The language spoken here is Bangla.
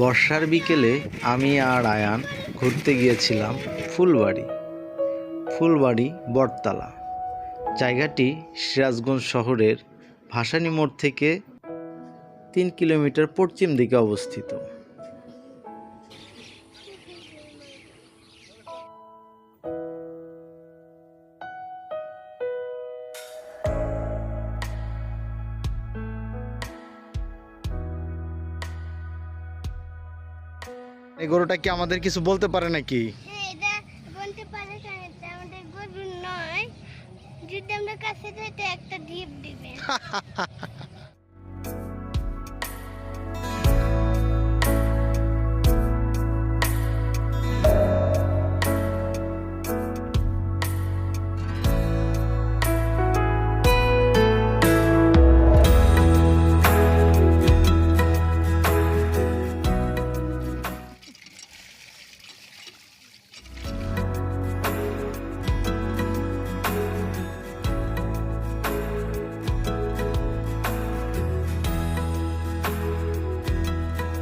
বর্ষার বিকেলে আমি আর আয়ান ঘুরতে গিয়েছিলাম ফুলবাড়ি বটতলা। জায়গাটি সিরাজগঞ্জ শহরের ভাসানী মোড় থেকে 3 কিলোমিটার পশ্চিম দিকে অবস্থিত। এই গরুটা কি আমাদের কিছু বলতে পারে নাকি? হ্যাঁ, এটা বলতে পারে কারণ এটা আমাদের গরু নয়। যদি আমরা কাছে যাই তো একটা ডিপ দিবে।